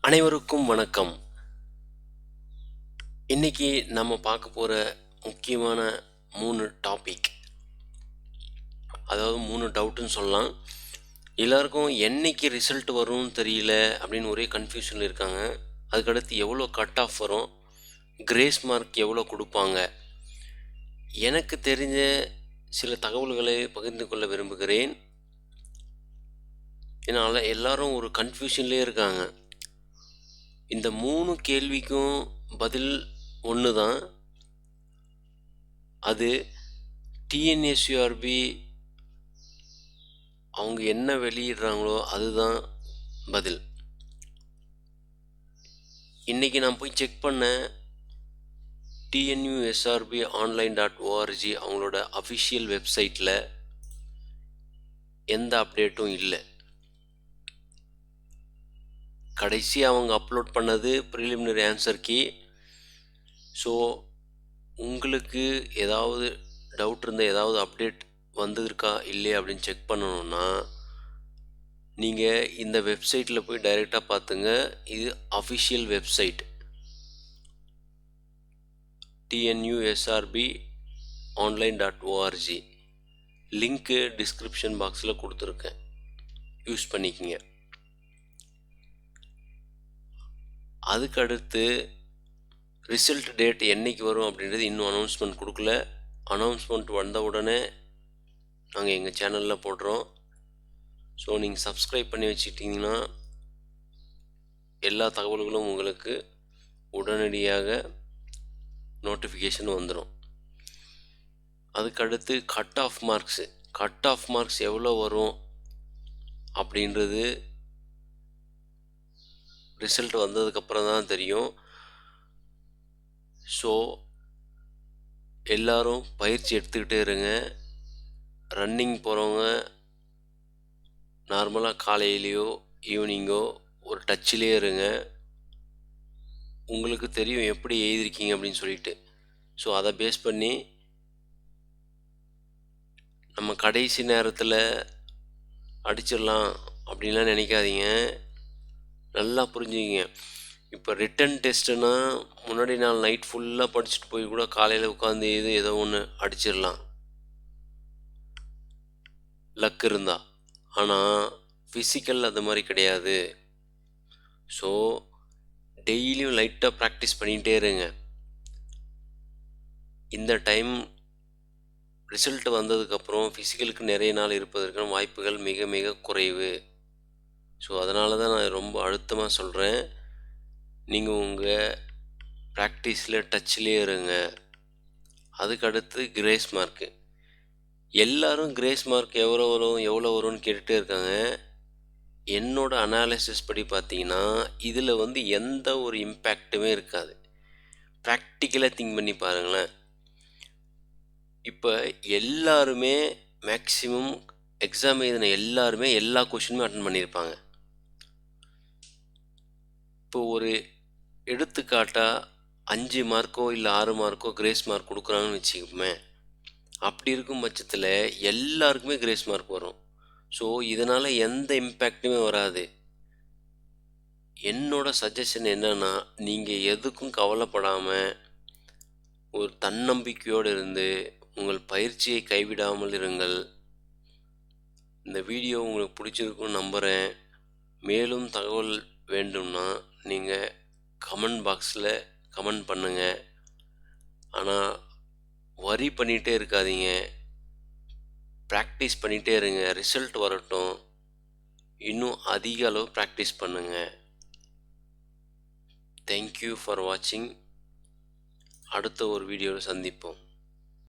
அனைவருக்கும் வணக்கம். இன்னைக்கு நம்ம பார்க்க போற முக்கியமான 3 டாபிக். அதாவது 3 டவுட்ன்னு சொல்லலாம். எல்லாருக்கும் என்னைக்கு ரிசல்ட் வரும்னு தெரியல அப்படின்னு ஒரே கன்ஃப்யூஷன்ல இருக்காங்க. அதுக்கடுத்து எவ்வளோ கட் ஆஃப் வரும், கிரேஸ் மார்க் எவ்வளோ கொடுப்பாங்க. எனக்கு தெரிஞ்ச சில தகவல்களை பகிர்ந்து கொள்ள விரும்புகிறேன். ஏன்னா எல்லாரும் ஒரு கன்ஃப்யூஷன்லேயே இருக்காங்க. இந்த 3 கேள்விக்கும் பதில் ஒன்று தான். அது டிஎன்எஸ்யூஆர்பி அவங்க என்ன வெளியிடுறாங்களோ அதுதான் பதில். இன்றைக்கி நான் போய் செக் பண்ணேன். டிஎன்யூஎஸ்ஆர்பி online.org அவங்களோட அஃபிஷியல் வெப்சைட்டில் எந்த அப்டேட்டும் இல்லை. கடைசி அவங்க அப்லோட் பண்ணது ப்ரிலிமினரி ஆன்சர் கீ. ஸோ உங்களுக்கு ஏதாவது டவுட் இருந்தால், ஏதாவது அப்டேட் வந்திருக்கா இல்லையா அப்படின்னு செக் பண்ணணுன்னா நீங்கள் இந்த வெப்சைட்டில் போய் டைரெக்டாக பார்த்துங்க. இது official website TNUSRB online.org. Link description பாக்ஸில் கொடுத்துருக்கேன், யூஸ் பண்ணிக்கோங்க. அதுக்கடுத்து ரிசல்ட் டேட் என்றைக்கு வரும் அப்படின்றது இன்னும் அனௌன்ஸ்மெண்ட் கொடுக்கல. அனௌன்ஸ்மெண்ட் வந்த உடனே நாங்கள் எங்கள் சேனலில் போடுறோம். ஸோ நீங்கள் சப்ஸ்கிரைப் பண்ணி வச்சுக்கிட்டிங்கன்னா எல்லா தகவல்களும் உங்களுக்கு உடனடியாக நோட்டிஃபிகேஷன் வந்துடும். அதுக்கடுத்து கட் ஆஃப் மார்க்ஸ் எவ்வளோ வரும் அப்படின்றது ரிசல்ட் வந்ததுக்கப்புறம் தான் தெரியும். ஸோ எல்லோரும் பயிற்சி எடுத்துக்கிட்டே இருங்க. ரன்னிங் போகிறவங்க நார்மலாக காலையிலையோ ஈவினிங்கோ ஒரு டச்சிலே இருங்க. உங்களுக்கு தெரியும் எப்படி எழுதிருக்கீங்க அப்படின்னு சொல்லிட்டு. ஸோ அதை பேஸ் பண்ணி நம்ம கடைசி நேரத்தில் அடிச்சிடலாம் அப்படின்லாம் நினைக்காதீங்க. நல்லா புரிஞ்சுக்கிங்க. இப்போ ரிட்டன் டெஸ்ட்டுன்னா முன்னாடி நாள் நைட் ஃபுல்லாக படிச்சுட்டு போய் கூட காலையில் உட்காந்து ஏதோ ஒன்று அடிச்சிடலாம், லக் இருந்தால். ஆனால் ஃபிசிக்கல் அது மாதிரி கிடையாது. ஸோ டெய்லியும் லைட்டாக ப்ராக்டிஸ் பண்ணிகிட்டே இருங்க. இந்த டைம் ரிசல்ட் வந்ததுக்கப்புறம் ஃபிசிக்கலுக்கு நிறைய நாள் இருப்பதற்கான வாய்ப்புகள் மிக மிக குறைவு. ஸோ அதனால தான் நான் ரொம்ப அழுத்தமாக சொல்கிறேன், நீங்கள் உங்கள் ப்ராக்டிஸில் டச்சிலே இருங்க. அதுக்கடுத்து கிரேஸ் மார்க்கு. எல்லோரும் கிரேஸ் மார்க் எவ்வளோ வரும்னு கேட்டுகிட்டே இருக்காங்க. என்னோடய அனாலிசிஸ் படி பார்த்தீங்கன்னா இதில் எந்த ஒரு இம்பேக்ட்டுமே இருக்காது. ப்ராக்டிக்கலாக திங்க் பண்ணி பாருங்களேன். இப்போ எல்லாருமே மேக்ஸிமம் எக்ஸாம் எழுதின எல்லாருமே எல்லா கொஷினுமே அட்டன் பண்ணியிருப்பாங்க. இப்போ ஒரு எடுத்துக்காட்டாக 5 மார்க்கோ இல்லை 6 மார்க்கோ கிரேஸ் மார்க் கொடுக்குறாங்கன்னு வச்சுக்கோமே. அப்படி இருக்கும் பட்சத்தில் எல்லாருக்குமே கிரேஸ் மார்க் வரும். ஸோ இதனால் எந்த இம்பேக்ட்டுமே வராது. என்னோட சஜஷன் என்னன்னா, நீங்கள் எதுக்கும் கவலைப்படாமல் ஒரு தன்னம்பிக்கையோடு இருந்து உங்கள் பயிற்சியை கைவிடாமல் இருங்கள். இந்த வீடியோ உங்களுக்கு பிடிச்சிருக்குன்னு நம்புகிறேன். மேலும் தகவல் வேண்டும்னா நீங்கள் கமெண்ட் பாக்ஸில் கமெண்ட் பண்ணுங்கள். ஆனால் வரி பண்ணிகிட்டே இருக்காதீங்க, ப்ராக்டிஸ் பண்ணிகிட்டே இருங்க. ரிசல்ட் வரட்டும், இன்னும் அதிக அளவு ப்ராக்டிஸ் பண்ணுங்கள். தேங்க்யூ ஃபார் வாட்சிங். அடுத்த ஒரு வீடியோவில் சந்திப்போம்.